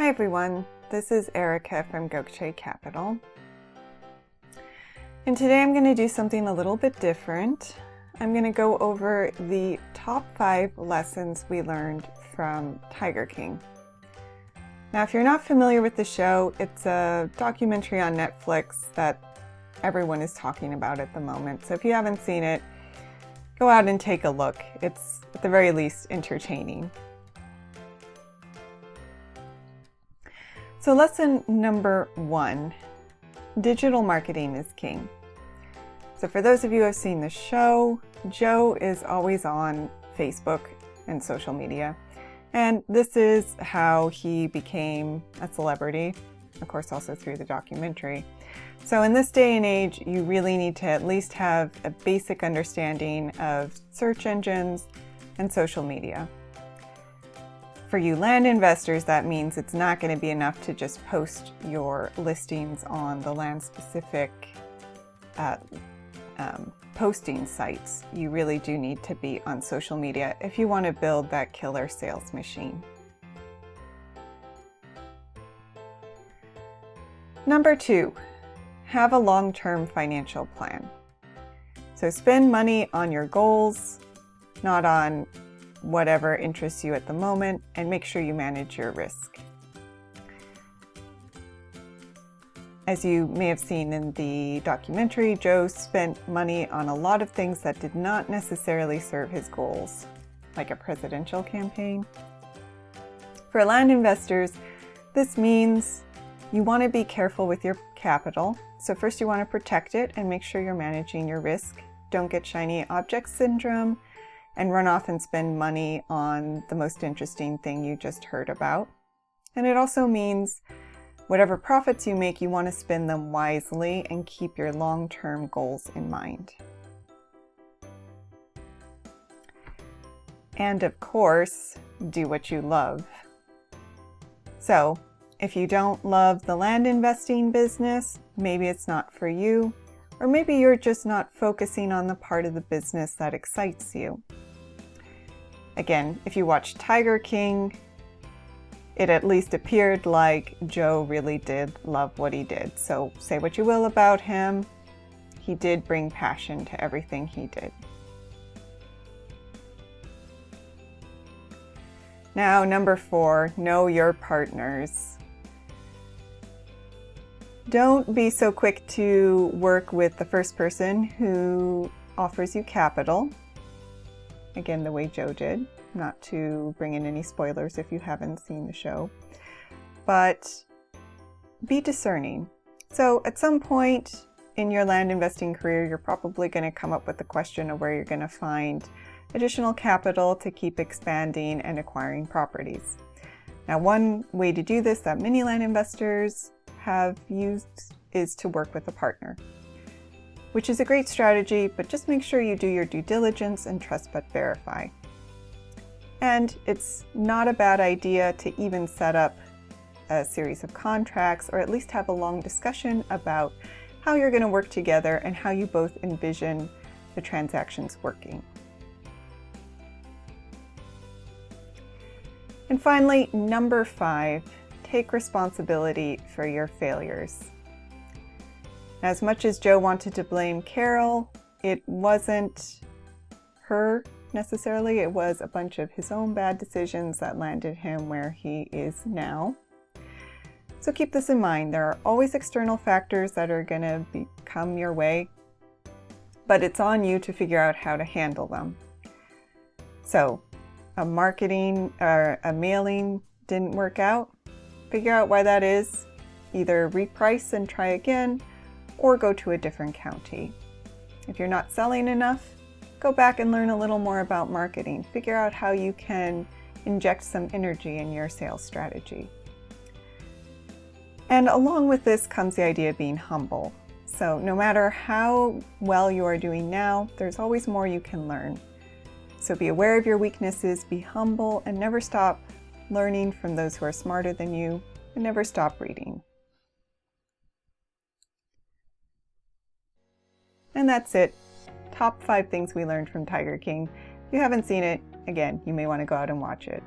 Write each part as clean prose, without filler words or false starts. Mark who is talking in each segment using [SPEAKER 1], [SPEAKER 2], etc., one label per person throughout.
[SPEAKER 1] Hi everyone, this is Erica from Gokce Capital. And today I'm going to do something a little bit different. I'm going to go over the top 5 lessons we learned from Tiger King. Now, if you're not familiar with the show, it's a documentary on Netflix that everyone is talking about at the moment. So if you haven't seen it, go out and take a look. It's at the very least entertaining. So lesson number 1, digital marketing is king. So for those of you who have seen the show, Joe is always on Facebook and social media. And this is how he became a celebrity, of course also through the documentary. So in this day and age, you really need to at least have a basic understanding of search engines and social media. For you land investors, that means it's not going to be enough to just post your listings on the land-specific posting sites. You really do need to be on social media if you want to build that killer sales machine. Number 2, have a long-term financial plan. So spend money on your goals, not on whatever interests you at the moment, and make sure you manage your risk. As you may have seen in the documentary, Joe spent money on a lot of things that did not necessarily serve his goals, like a presidential campaign. For land investors, this means you want to be careful with your capital. So first you want to protect it and make sure you're managing your risk. Don't get shiny object syndrome and run off and spend money on the most interesting thing you just heard about. And it also means whatever profits you make, you want to spend them wisely and keep your long-term goals in mind. And of course, do what you love. So, if you don't love the land investing business, maybe it's not for you, or maybe you're just not focusing on the part of the business that excites you. Again, if you watch Tiger King, it at least appeared like Joe really did love what he did. So say what you will about him, he did bring passion to everything he did. Now, number 4, know your partners. Don't be so quick to work with the first person who offers you capital. Again, the way Joe did, not to bring in any spoilers if you haven't seen the show. But be discerning. So at some point in your land investing career, you're probably going to come up with the question of where you're going to find additional capital to keep expanding and acquiring properties. Now, one way to do this that many land investors have used is to work with a partner, which is a great strategy, but just make sure you do your due diligence and trust but verify. And it's not a bad idea to even set up a series of contracts or at least have a long discussion about how you're going to work together and how you both envision the transactions working. And finally, number 5, take responsibility for your failures. As much as Joe wanted to blame Carol, it wasn't her necessarily. It was a bunch of his own bad decisions that landed him where he is now. So keep this in mind. There are always external factors that are going to come your way, but it's on you to figure out how to handle them. So a marketing or a mailing didn't work out. Figure out why that is. Either reprice and try again, or go to a different county. If you're not selling enough, go back and learn a little more about marketing. Figure out how you can inject some energy in your sales strategy. And along with this comes the idea of being humble. So no matter how well you are doing now, there's always more you can learn. So be aware of your weaknesses, be humble, and never stop learning from those who are smarter than you, and never stop reading. And that's it. Top 5 things we learned from Tiger King. If you haven't seen it, again, you may want to go out and watch it.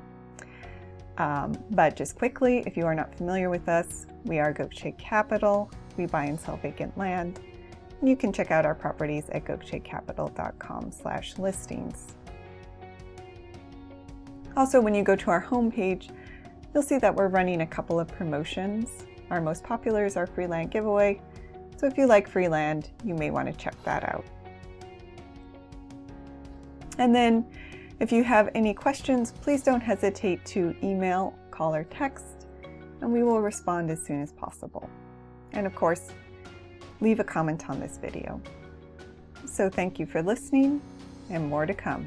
[SPEAKER 1] But just quickly, if you are not familiar with us, we are Gokce Capital. We buy and sell vacant land. You can check out our properties at gokcecapital.com/listings. Also, when you go to our homepage, you'll see that we're running a couple of promotions. Our most popular is our free land giveaway. So if you like free land, you may want to check that out. And then if you have any questions, please don't hesitate to email, call, or text, and we will respond as soon as possible. And of course, leave a comment on this video. So thank you for listening, and more to come.